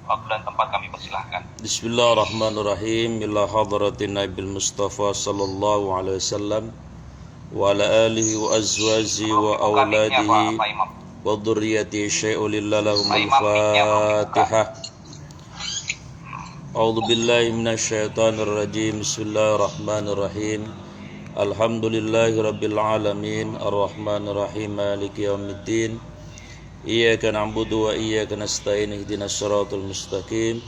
Waktu dan tempat kami persilahkan. Bismillahirrahmanirrahim. Ila hadratin Nabil Mustafa sallallahu alaihi wasallam wa ala alihi wa azwaji wa auladihi wa dhurriyyati syai'un lillahumul Fatihah. A'udzu billahi minasy syaithanir rajim. Bismillahirrahmanirrahim. Alhamdulillahi rabbil alamin arrahmanir rahim maliki yaumiddin. Iyyaka na'budu wa iyyaka nasta'in ihdinas siratal mustaqim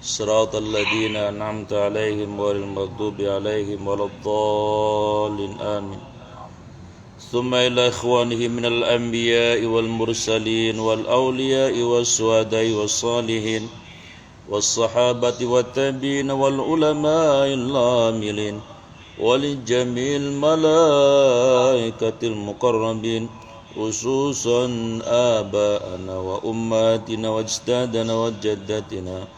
siratal ladzina an'amta 'alaihim ghairil maghdubi 'alaihim waladdallin amin. Tsumma ila ikhwanihi minal anbiya'i wal mursalin wal awliya'i was suhada'i was salihin was sahabati wat tabi'in wal ulama'il 'amilin wal jamil malaikatil muqarrabin khususan aba'ana wa ummatina wa ajdadana wa jaddatina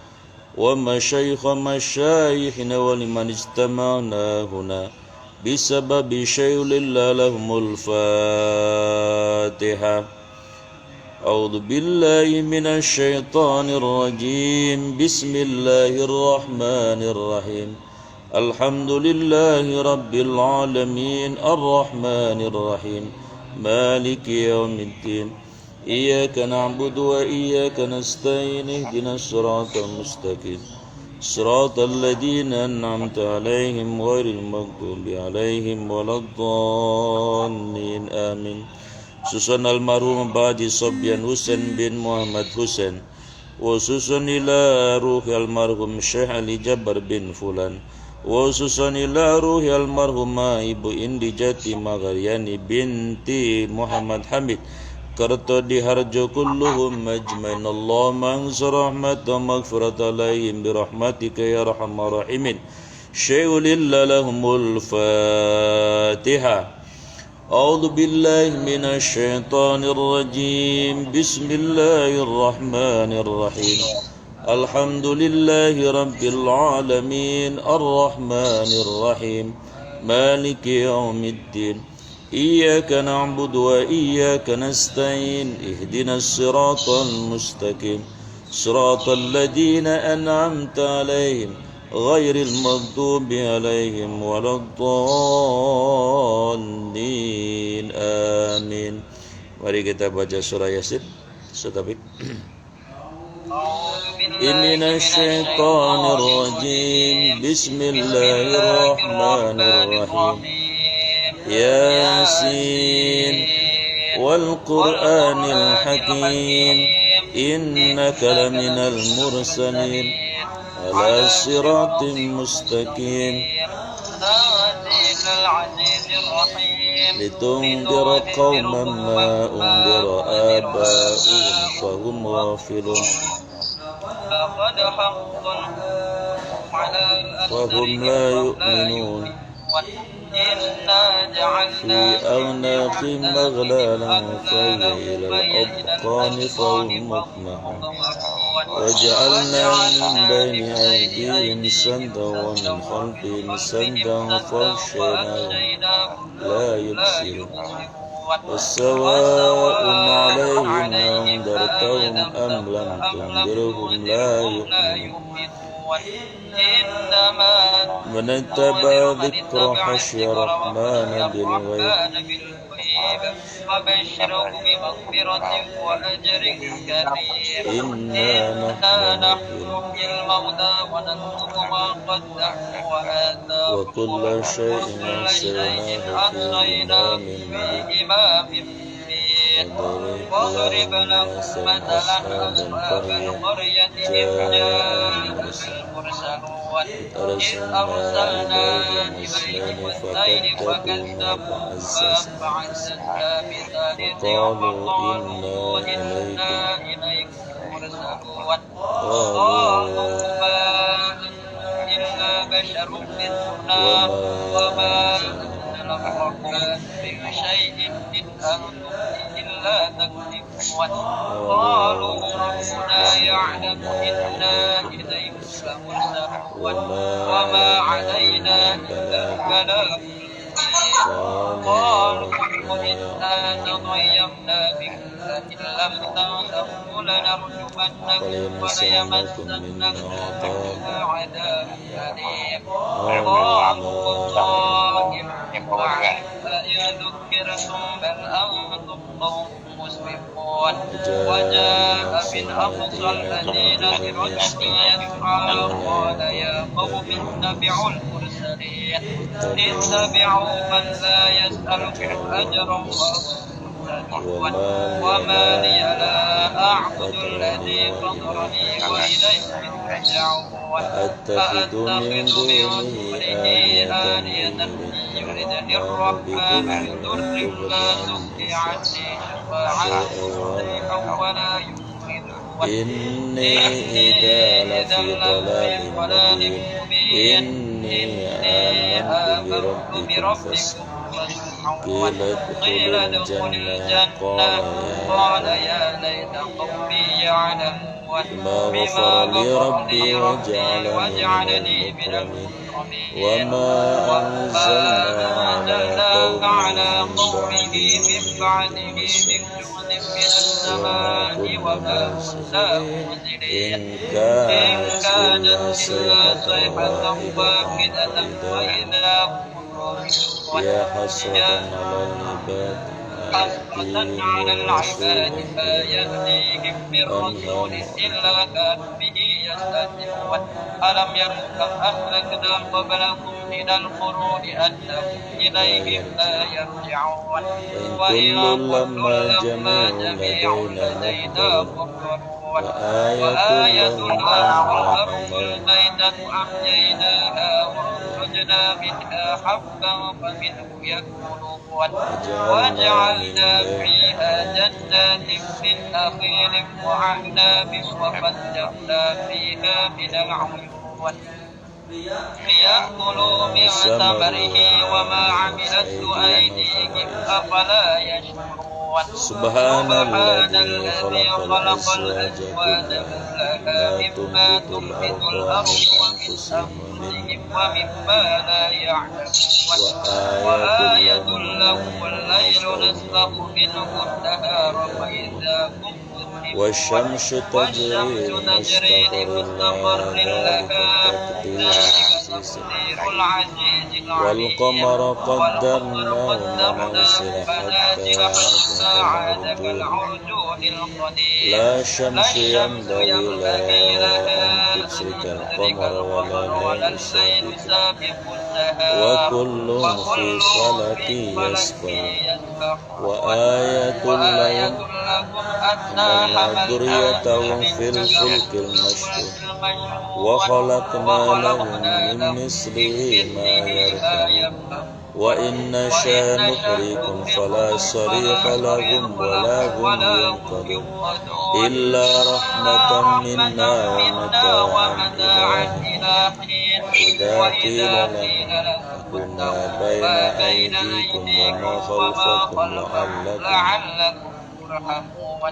wa masyayikhina wa liman istama'na huna bisababi syai'ulillah lahumul Fatihah. A'udzu billahi minasy syaithanir rajim. Bismillahirrahmanirrahim. Alhamdulillahi rabbil alamin arrahmanir rahim maliki yaumiddin. Iyyaka na'budu wa iyyaka nasta'in ihdinas siratal mustaqim siratal ladzina an'amta 'alaihim ghairil maghdubi 'alaihim waladdallin amin. Susun almarhum Badi Sobyan Husain bin Muhammad Husain wa susun ila ruhi almarhum Syekh Ali Jabar bin Fulan wa susun ila ruhi almarhumah Ibu Indi Jati Magharyani binti Muhammad Hamid Karto diharjo kulluhum majmain. Allahumma ansur rahmat wa maghfirat alaihim birahmatika ya arhamar rahimin. Syai'ulillah lahumul Fatihah. A'udzu billahi minasy syaithanir rajim. Bismillahirrahmanirrahim. Alhamdulillahi rabbil alamin arrahmanir rahim maliki yaumiddin. Iyyaka na'budu wa iyyaka nasta'in ihdinas siratal mustaqim siratal ladzina an'amta 'alaihim ghairil maghdubi 'alaihim waladdallin amin. Mari kita baca surah Yasin. Setabik. Minasyaitonir rajim. Bismillahirrahmanirrahim. Yasin wal Qur'anil Hakim innaka laminal mursalin ala siratin mustaqim litundira qauman ma undira aba'uhum fahum ghafilun fahum la yu'minun في أعناقهم أغلالا فهي إلى الأذقان فهم مقمحون وجعلنا من بين أيديهم سدا ومن خلفهم سدا فغشيناهم لا يبصرون والسواء عليهم أنذرتهم أم لم تنذرهم لا يؤمنون من اتبع ذكر حشي الرحمن بالغيب فبشره بمغفرة وأجر كبير. إنا نحيي الموتى ونكتب ما قدموا وآثارهم وكل شيء أحصيناه في إمام مبين. واضرب لهم مثلا أصحاب القرية إذ جاءهم المرسلون إذ أرسلنا إليهم اثنين فكذبوا فعززنا بثالث وقالوا إنا إليكم مرسلون قالوا ما أنتم إلا بشر مثلنا وما أنزل الرحمن من شيء إن أنتم إلا تكذبون. قالوا ربنا يعلم إنا إليكم لمرسلون وما علينا إلا البلاغ. قالوا إنا تطيرنا بكم لئن لم تنتهوا لنرجمنكم وليمسنكم منا عذاب أليم قالوا قالوا طائركم معكم فإن ذكرتم بل أنتم قوم مسرفون وجاء بالأقصى الذين برشد يسعى قال يا قوم اتبعوا المرسلين اتبعوا من لا يسألكم أجرا وما لي لا أعبد الذي فطرني وإليه ترجعون أتخذ من دونه آلهة يردني الرحمن بضر لا تغني عني شفاعتهم ولا ينقذون إني إذا لفي ضلال مبين إني آمنت بربكم قيل ادخل الجنة قال يا ليت قومي يعلمون ما غفر لي ربي وجعلني من المكرمين وما أنزلنا على قومه من بعده من جند من السماء وما كنا منزلين إن كانت إلا صيحة واحدة فإذا هم يا حسرة على العباد حسرة على العباد ما يأتيهم من رسول إلا كانوا به يستهزئون ألم يروا كم أهلكنا قبلهم من القرون أنهم إليهم لا يرجعون وإن كل لما جميع لدينا وآية لهم الأرض الميتة أحييناها وأخرجنا منها حبا فمنه يأكلون وجعلنا فيها جنات من نخيل وأعناب وفجرنا فيها من العيون ليأكلوا من ثمره وما عملته أيديهم أفلا يشكرون سبحان الذي خلق الأزواج كلها مما تنبت الأرض ومن أنفسهم ومما لا يعلمون وآية لهم الليل نسلخ منه النهار فإذا هم والشمس تجري لمستقر لها تقدير العزيز العليم والقمر قدرناه منازل حتى عاد كالعرجون القديم لا شمس ينبغي لها أن تدرك القمر ولا الليل سابق النهار وكل في فلك يسبحون وآية لهم أننا ذريتهم في الفلك المشحون وخلقنا لهم من مثله ما يركبون وإن نشاء نحرقهم فلا صريخ لهم ولا هم ينقذون إلا رحمة منا ومتاعا إلى حين إذا قيل لهم كنا بين أيديكم وما خلفكم لعلكم وما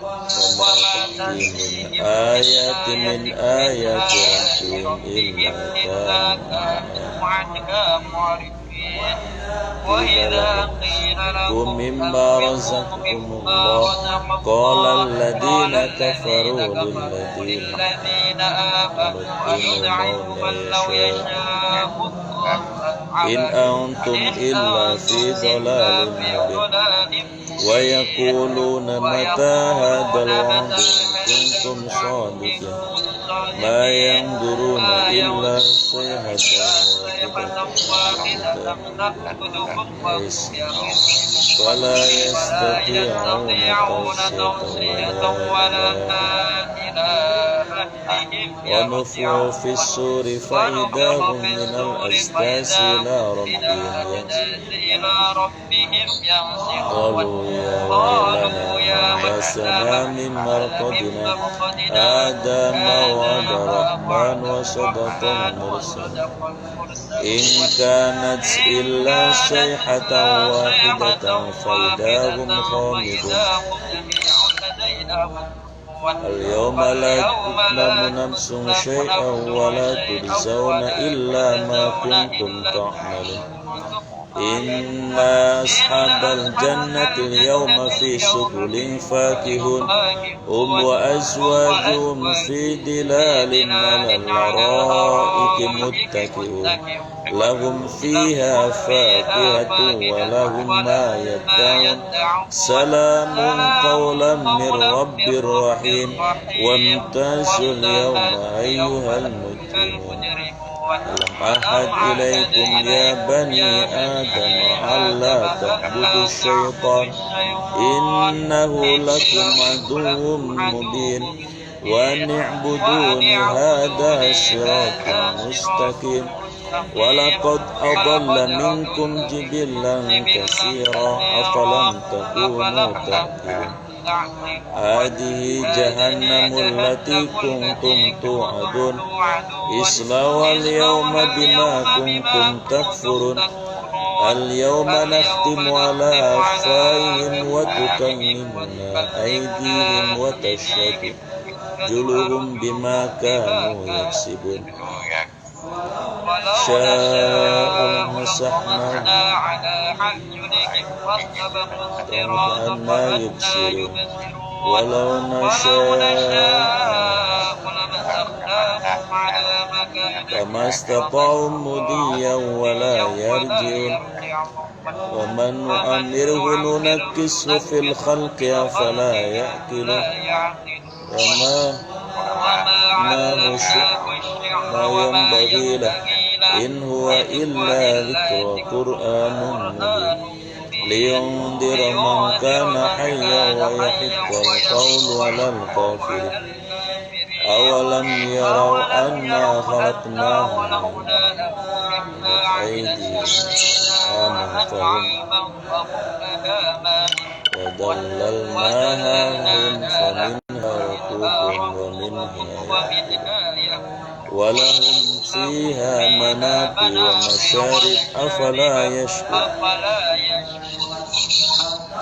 تأتي من آية ربهم إلا كانوا عنها معرضين وإذا قيل لهم مما رزقكم الله قال الذين كفروا للذين آمنوا أنعموا من لو يشاء الله إن أنتم إلا في ضلال مبين ويقولون متى هذا الوعد إن كنتم صادقين ما ينظرون إلا صيحة ولا يستطيعون توصية ولا ونفخوا في الصور فإذا هم من الأجداث إلى ربهم ينسلون قالوا يا ويلنا من مرقدنا هذا ما وعد الرحمن وصدق المرسل إن كانت إلا صيحة واحدة فإذا هم خامدون اليوم لا تظلم نفس شيئا ولا تجزون إلا ما كنتم تعملون إن أصحاب الجنة اليوم في سبل فاكهون هم وأزواجهم في ظلال على الأرائك متكئون لهم فيها فاكهة ولهم ما يدعون سلام قولا من رب رحيم وامتازوا اليوم أيها المجرمون ألم أعهد إليكم يا بني آدم ألا تعبدوا الشيطان إنه لكم عدو مبين وأن اعبدوني هذا صراط مستقيم ولقد أضل منكم جبلا كثيرا أفلم تكونوا تعقلون هذه جهنم التي كنتم توعدون اصلوها اليوم بما كنتم تكفرون اليوم نختم على أفواههم وتكلمنا أيديهم وتشهد أرجلهم بما كانوا يكسبون شاء مسحنا كأنما يبصرون ولو نشاء فما استطاعوا مضيا ولا يرجعون ومن نؤمره ننكسه في الخلق أفلا يأكلون ما ينبغي له إن هو إلا ذكر قرآن مبين لينذر من كان حيا ويحق القول على الكافرين أولم يروا أنا خلقناهم بأيدينا فهم وذللناها فمنها ركوبهم ومنها ولهم فيها منافع ومشارب أفلا يشكرون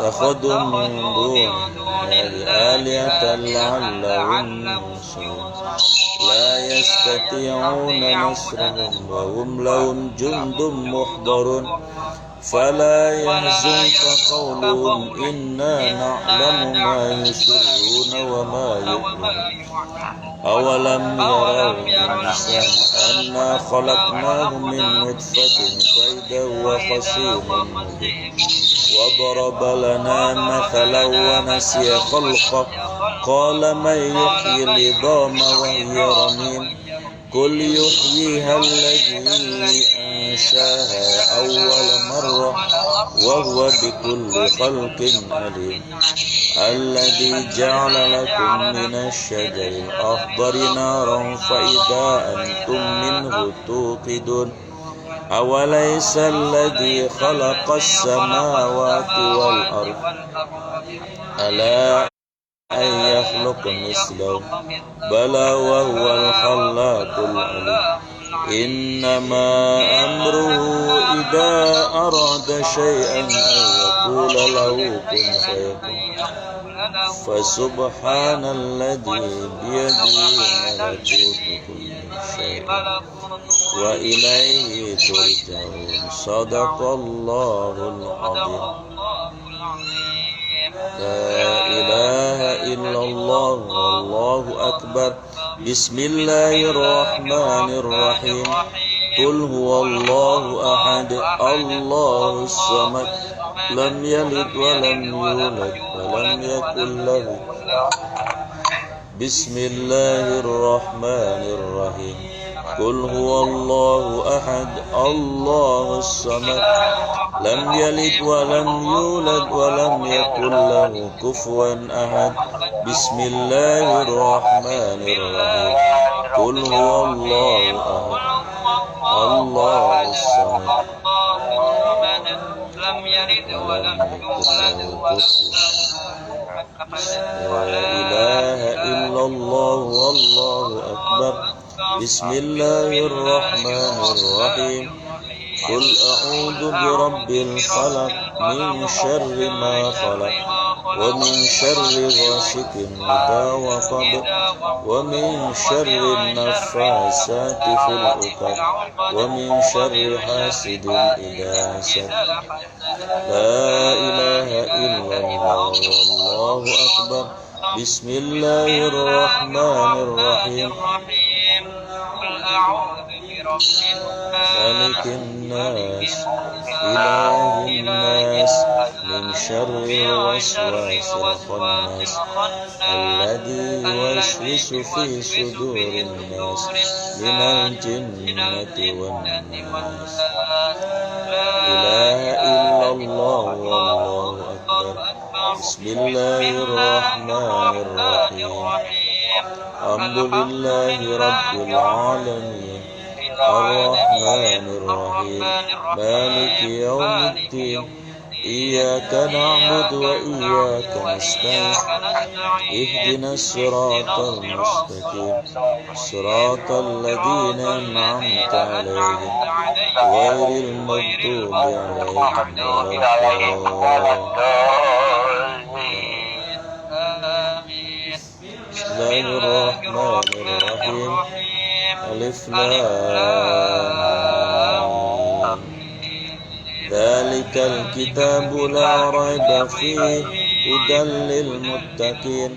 اتخذوا من دون آلهة لعلهم ينصرون لا يستطيعون نصرهم وهم لهم جند محضرون فلا يحزنك قولهم إنا نعلم ما يسرون وما يعلنون أولم يروا الإنسان أنا خلقناه من نطفة فإذا هو خصيم مبين وضرب لنا مثلا ونسي خلقه قال من يحيي العظام وهي رميم قل يحييها الذي أنشاها أول مرة وهو بكل خلق عليم الذي جعل لكم من الشجر الأخضر نارا فإذا أنتم منه توقدون أوليس الذي خلق السماوات والأرض ألا أن يخلق مثلهم بلى وهو الخلاق العليم إنما أمره إذا أراد شيئا أن يقول له كن فيكون فسبحان الذي بيده ملكوت كل شيء وإليه ترجعون صدق الله العظيم لا إله إلا الله والله أكبر بسم الله الرحمن الرحيم قل هو الله أحد الله الصمد لم يلد ولم يولد ولم يكن له بسم الله الرحمن الرحيم قل هو الله أحد الله الصمد لم يلد ولم يولد ولم يكن له كفوا أحد بسم الله الرحمن الرحيم قل هو الله أحد الله الصمد لم يلد ولم يولد لا إله إلا الله والله أكبر بسم الله الرحمن الرحيم قل أعوذ برب الفلق من شر ما خلق ومن شر غاسق إذا وقب ومن شر النفاثات في العقد ومن شر حاسد إذا حسد لا إله إلا الله والله أكبر بسم الله الرحمن الرحيم مالك الناس إله الناس من شر الوسواس الخناس الذي يوسوس في صدور الناس من الجنة والناس لا إله إلا الله والله أكبر بسم الله الرحمن الرحيم الحمد لله رب العالمين الرحمن الرحيم مالك يوم الدين إياك نعبد وإياك نستعين اهدنا الصراط المستقيم صراط الذين أنعمت عليهم غير المغضوب عليهم ولا الضالين. بسم الله الرحمن الرحيم ألف لام ذلك الكتاب لا ريب فيه هدى للمتقين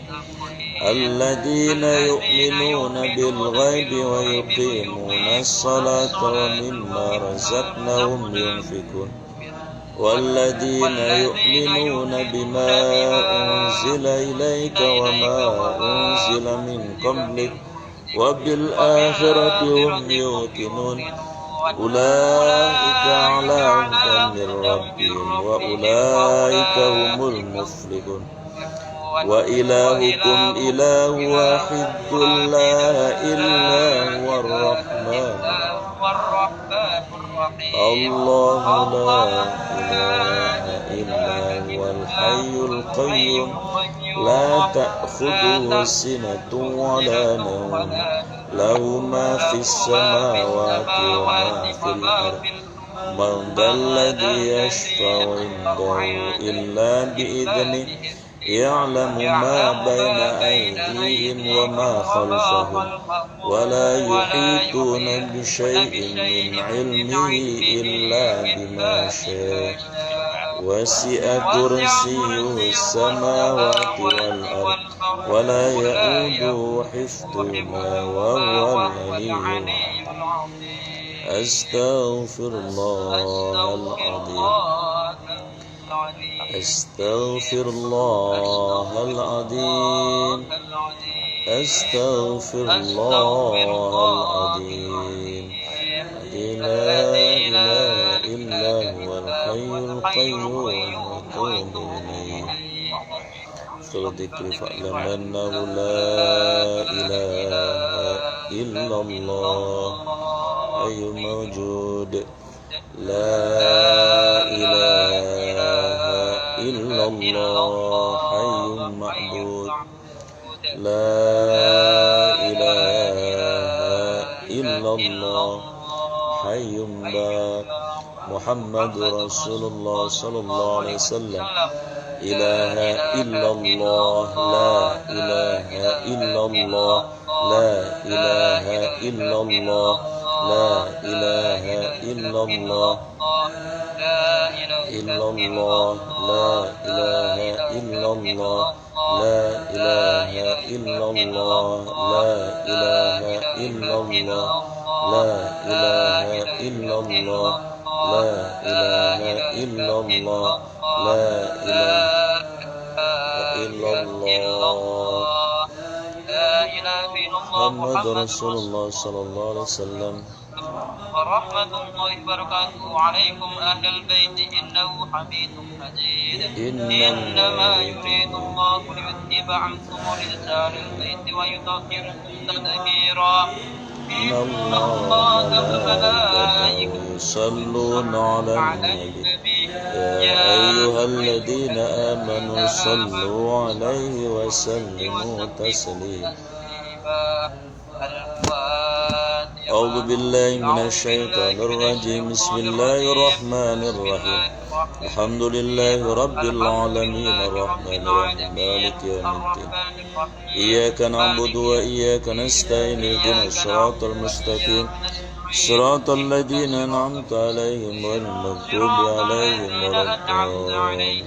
الذين يؤمنون بالغيب ويقيمون الصلاة ومما رزقناهم ينفقون والذين يؤمنون بما أنزل إليك وما أنزل من قبلك وبالآخرة هم يوقنون أولئك على هدى من ربهم وأولئك هم المفلحون وإلهكم إله واحد لا إله هو الرحمن الله لا إله إلا هو الحي القيوم لا تأخذه سنة ولا نوم له ما في السماوات وما في الأرض من ذا الذي يشفع عنده إلا بإذنه يعلم ما بين أيديهم وما خلفهم ولا يحيطون بشيء من علمه إلا بما شاء وسع كرسيه السماوات والأرض ولا يؤوده حفظهما وهو العلي العظيم أستغفر الله العظيم أستغفر الله العظيم أستغفر الله العظيم لا إله إلا هو الحي القيوم وأتوب إليه فالذكر فاعلم أنه لا إله إلا الله أي موجود لا إله إلا الله حي معبود لا إله إلا الله حي باق محمد رسول الله صلى الله عليه وسلم إله إلا الله لا إله إلا الله لا إله إلا الله لا إله إلا الله إلا الله لا إله إلا الله لا إله إلا الله لا إله إلا الله لا إله إلا الله لا إله إلا الله لا إله إلا الله محمد رسول الله صلى الله عليه وسلم ورحمة الله وبركاته عليكم أهل البيت إنه حميد مجيد إنما يريد الله ليذهب عنكم رجس أهل البيت ويطهركم تطهيرا إن الله وملائكته يصلون على النبي يا أيها الذين آمنوا صلوا عليه وسلموا تسليما أعوذ بالله من الشيطان الرجيم بسم الله الرحمن الرحيم الحمد لله رب العالمين الرحمن الرحيم مالك يوم الدين إياك نعبد وإياك نستعين اهدنا الصراط المستقيم صراط الذين أنعمت عليهم غير المغضوب عليهم ولا الضالين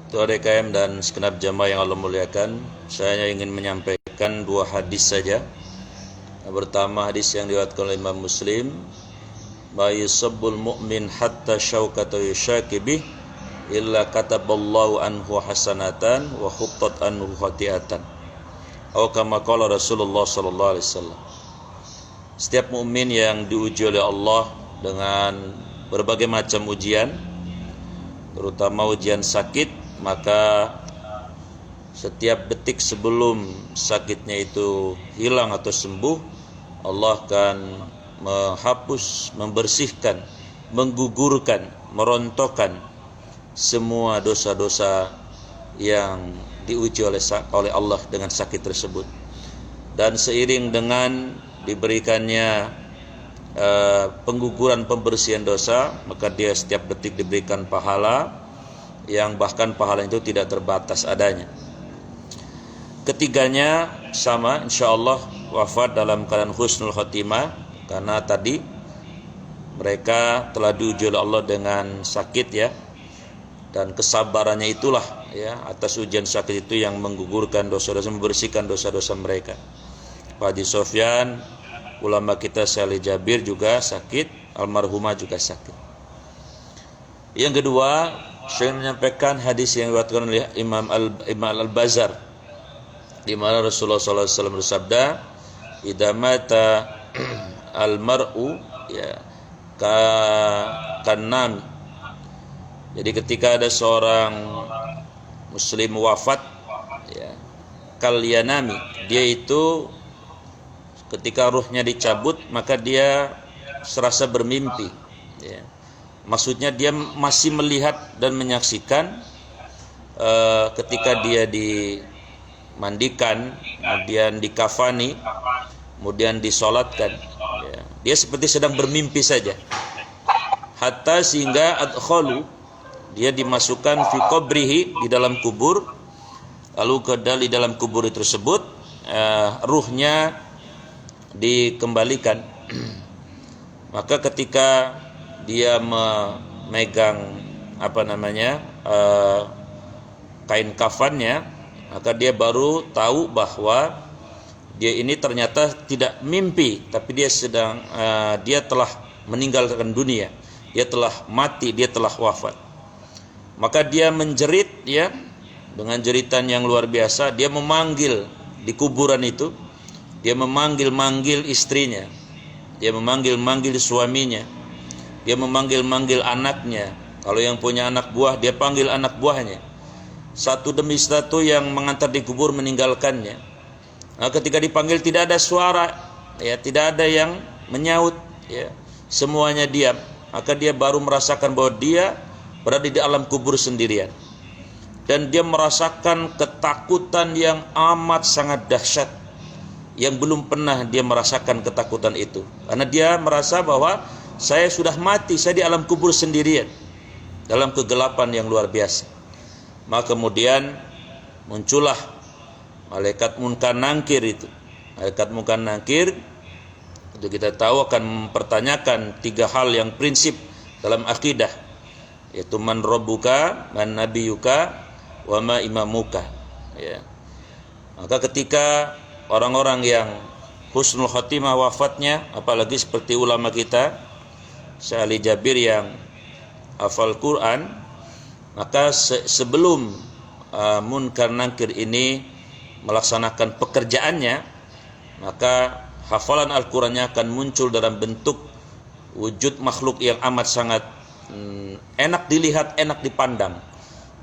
Itu DKM dan segenap jamaah yang Allah muliakan, saya ingin menyampaikan dua hadis saja. Yang pertama hadis yang diriwayatkan oleh Imam Muslim, "Ma yusabbul mu'min hatta syaukata yushakibih illa kataballahu anhu hasanatan wa khuttat anhu khati'atan." Atau kama qala Rasulullah sallallahu alaihi wasallam. Setiap mukmin yang diuji oleh Allah dengan berbagai macam ujian, terutama ujian sakit, maka setiap detik sebelum sakitnya itu hilang atau sembuh, Allah akan menghapus, membersihkan, menggugurkan, merontokkan semua dosa-dosa yang diuji oleh Allah dengan sakit tersebut. Dan seiring dengan diberikannya pengguguran, pembersihan dosa, maka dia setiap detik diberikan pahala yang bahkan pahala itu tidak terbatas adanya. Ketiganya sama, insyaallah wafat dalam keadaan husnul khotimah, karena tadi mereka telah diuji oleh Allah dengan sakit ya, dan kesabarannya itulah ya atas ujian sakit itu yang menggugurkan dosa-dosa, membersihkan dosa-dosa mereka. Pak Haji Sofyan, ulama kita Syekh Jabir juga sakit, almarhumah juga sakit. Yang kedua, saya menyampaikan hadis yang diriwayatkan oleh Imam Al-Bazzar, di mana Rasulullah SAW bersabda, "Idza mata al-mar'u ya kanam." Jadi ketika ada seorang muslim wafat ya, kalyanami, dia itu ketika ruhnya dicabut maka dia serasa bermimpi ya. Maksudnya dia masih melihat dan menyaksikan ketika dia dimandikan, kemudian dikafani, kemudian disolatkan ya. Dia seperti sedang bermimpi saja. Hatta sehingga adkhalu, dia dimasukkan fi qabrihi, di dalam kubur, lalu di dalam kubur tersebut ruhnya dikembalikan. Maka ketika dia memegang kain kafannya, maka dia baru tahu bahwa dia ini ternyata tidak mimpi, tapi dia telah meninggalkan dunia, dia telah mati, dia telah wafat. Maka dia menjerit ya, dengan jeritan yang luar biasa. Dia memanggil di kuburan itu, dia memanggil-manggil istrinya, dia memanggil-manggil suaminya, dia memanggil-manggil anaknya. Kalau yang punya anak buah, dia panggil anak buahnya. Satu demi satu yang mengantar di kubur meninggalkannya. Nah, ketika dipanggil tidak ada suara, ya, tidak ada yang menyaut, ya, semuanya diam. Maka dia baru merasakan bahwa dia berada di alam kubur sendirian. Dan dia merasakan ketakutan yang amat sangat dahsyat, yang belum pernah dia merasakan ketakutan itu. Karena dia merasa bahwa saya sudah mati, saya di alam kubur sendirian, dalam kegelapan yang luar biasa. Maka kemudian muncullah malaikat Munkar Nakir itu. Malaikat Munkar Nakir itu kita tahu akan mempertanyakan tiga hal yang prinsip dalam akidah, yaitu man rabbuka, man nabiyuka, wa ma imamuka ya. Maka ketika orang-orang yang husnul khotimah wafatnya, apalagi seperti ulama kita Syekh Jabir yang hafal Quran, maka sebelum Munkar Nakir ini melaksanakan pekerjaannya, maka hafalan Al-Qurannya akan muncul dalam bentuk wujud makhluk yang amat sangat enak dilihat, enak dipandang,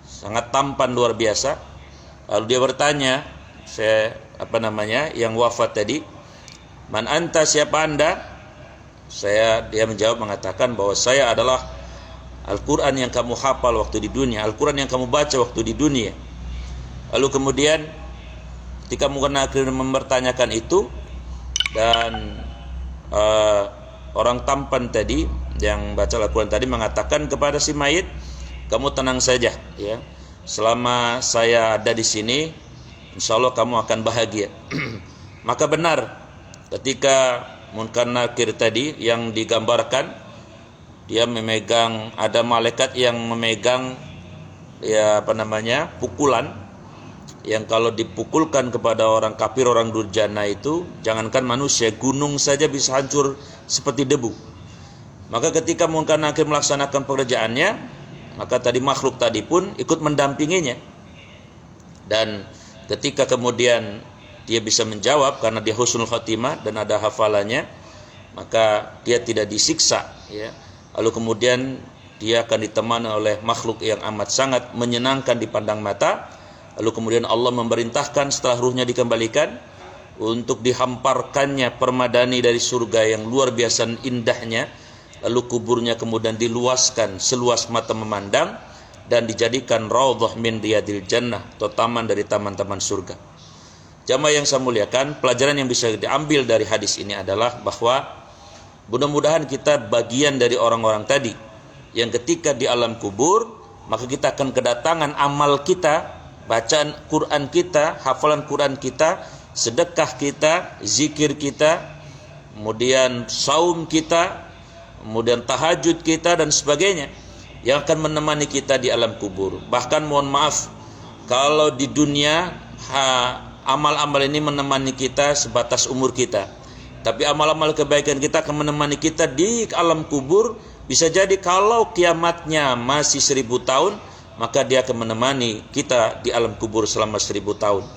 sangat tampan luar biasa. Lalu dia bertanya, yang wafat tadi, man anta, siapa anda? Dia menjawab mengatakan bahwa saya adalah Al-Quran yang kamu hafal waktu di dunia, Al-Quran yang kamu baca waktu di dunia. Lalu kemudian ketika Munkarin mempertanyakan itu, dan orang tampan tadi yang baca Al-Quran tadi mengatakan kepada si mayit, kamu tenang saja ya, selama saya ada di sini insya Allah kamu akan bahagia. Maka benar ketika Munkar Nakir tadi yang digambarkan, dia memegang, ada malaikat yang memegang pukulan, yang kalau dipukulkan kepada orang kafir, orang durjana itu, jangankan manusia, gunung saja bisa hancur seperti debu. Maka ketika Munkar Nakir melaksanakan pekerjaannya, maka tadi makhluk tadi pun ikut mendampinginya. Dan ketika kemudian dia bisa menjawab karena dia husnul khotimah dan ada hafalannya, maka dia tidak disiksa ya. Lalu kemudian dia akan ditemani oleh makhluk yang amat sangat menyenangkan dipandang mata. Lalu kemudian Allah memerintahkan setelah ruhnya dikembalikan untuk dihamparkannya permadani dari surga yang luar biasa indahnya. Lalu kuburnya kemudian diluaskan seluas mata memandang dan dijadikan raudhah min riyadil jannah, atau taman dari taman-taman surga. Jamaah yang saya muliakan, pelajaran yang bisa diambil dari hadis ini adalah bahwa mudah-mudahan kita bagian dari orang-orang tadi yang ketika di alam kubur, maka kita akan kedatangan amal kita, bacaan Quran kita, hafalan Quran kita, sedekah kita, zikir kita, kemudian saum kita, kemudian tahajud kita dan sebagainya, yang akan menemani kita di alam kubur. Bahkan mohon maaf, kalau di dunia amal-amal ini menemani kita sebatas umur kita, tapi amal-amal kebaikan kita akan menemani kita di alam kubur. Bisa jadi kalau kiamatnya masih 1000 tahun, maka dia akan menemani kita di alam kubur selama 1000 tahun.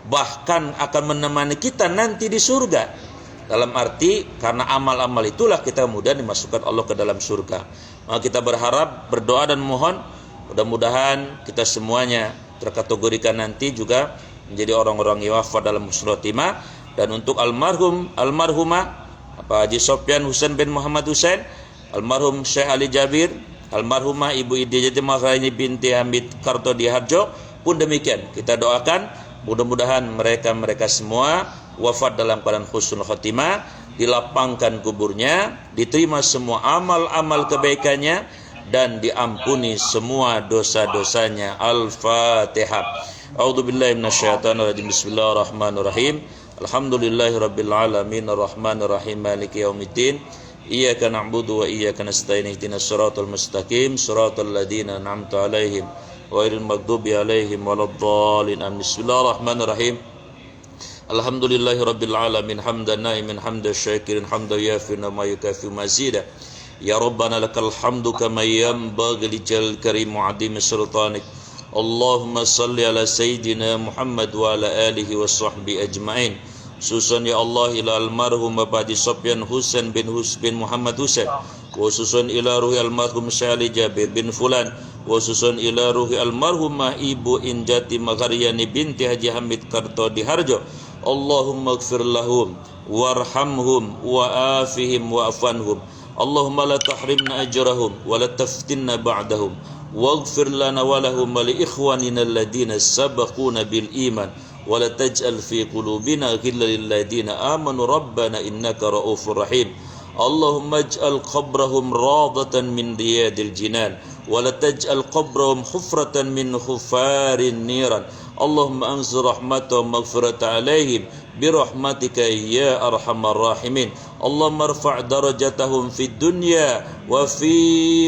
Bahkan akan menemani kita nanti di surga. Dalam arti karena amal-amal itulah kita kemudian dimasukkan Allah ke dalam surga. Maka kita berharap, berdoa dan mohon mudah-mudahan kita semuanya terkategorikan nanti juga menjadi orang-orang yang wafat dalam husnul khotimah. Dan untuk almarhumah Pak Haji Sofyan Husain bin Muhammad Husain, almarhum Syekh Ali Jabir, almarhumah Ibu Idi Jati Maghraini binti Hamid Kartodiharjo pun demikian. Kita doakan mudah-mudahan mereka semua wafat dalam keadaan husnul khotimah, dilapangkan kuburnya, diterima semua amal-amal kebaikannya, dan diampuni semua dosa-dosanya. Al-Fatihah. A'udzubillahi minasyaitonirrajim. Bismillahirrahmanirrahim. Alhamdulillahirabbil alamin arrahmanir rahim maliki yaumiddin. Iyyaka na'budu wa iyyaka nasta'in ihdinas siratal mustaqim siratal ladzina an'amta 'alaihim ghairil maghdubi 'alaihim waladdallin. Bismillahirrahmanirrahim. Alhamdulillahirabbil alamin hamdan na'imin hamdan syakirin hamdan yafi'u ma yukafi mazida. Ya Rabbana lakal hamdu kama yanbaghi lijal karim wa 'azimi sultanik. Allahumma salli ala sayyidina Muhammad wa ala alihi wa sahbihi ajma'in. Susun ya Allah ila almarhum Bapak Haji Sofyan Husain bin Muhammad Husain, khususun ila ruhi almarhum Syekh Ali Jabir bin Fulan, khususun ila ruhi almarhumah Ibu Injati Magharyani binti Haji Hamid Kartodiharjo. Allahumma ighfir lahum warhamhum wa afihim wa afanhum. Allahumma la tahrimna ajrahum wa la taftinna ba'dahum waghfir lana wa lahum wa li ikhwanina alladhina sabaquna bil iman ولا تجعل في قلوبنا غلا للذين آمنوا ربنا إنك رؤوف رحيم. اللهم اجعل قبرهم راضة من رياض الجنان ولا تجعل قبرهم حفرة من حفار النيران. اللهم أنزل رحمة ومغفرة عليهم برحمتك يا أرحم الراحمين. اللهم ارفع درجتهم في الدنيا وفي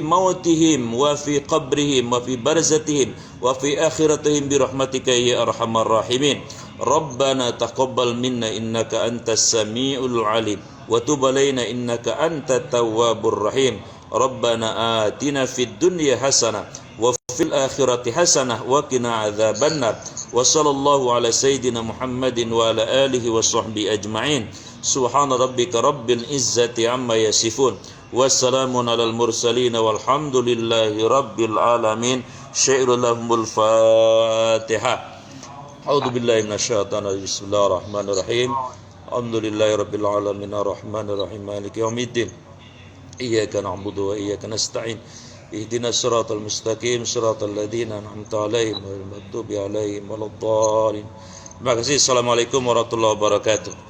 موتهم وفي قبرهم وفي برزتهم وفي آخرتهم برحمتك يا أرحم الراحمين. ربنا تقبل منا إنك أنت السميع العليم وتب علينا إنك أنت التواب الرحيم. ربنا آتنا في الدنيا حسنة وفي الآخرة حسنة وقنا عذاب النار. وصلى الله على سيدنا محمد وعلى آله وصحبه أجمعين. سبحان ربك رب العزة عما يصفون والسلام على المرسلين والحمد لله رب العالمين. شعر لهم الفاتحة. أعوذ بالله من الشيطان الرجيم. بسم الله الرحمن الرحيم. الحمد لله رب العالمين الرحمن الرحيم مالك يوم الدين. إياك نعبد وإياك نستعين Ihdinas siratal mustaqim siratal ladzina an'amta 'alaihim ghairil maghdubi 'alaihim waladdallin. Terima kasih. Assalamualaikum warahmatullahi wabarakatuh.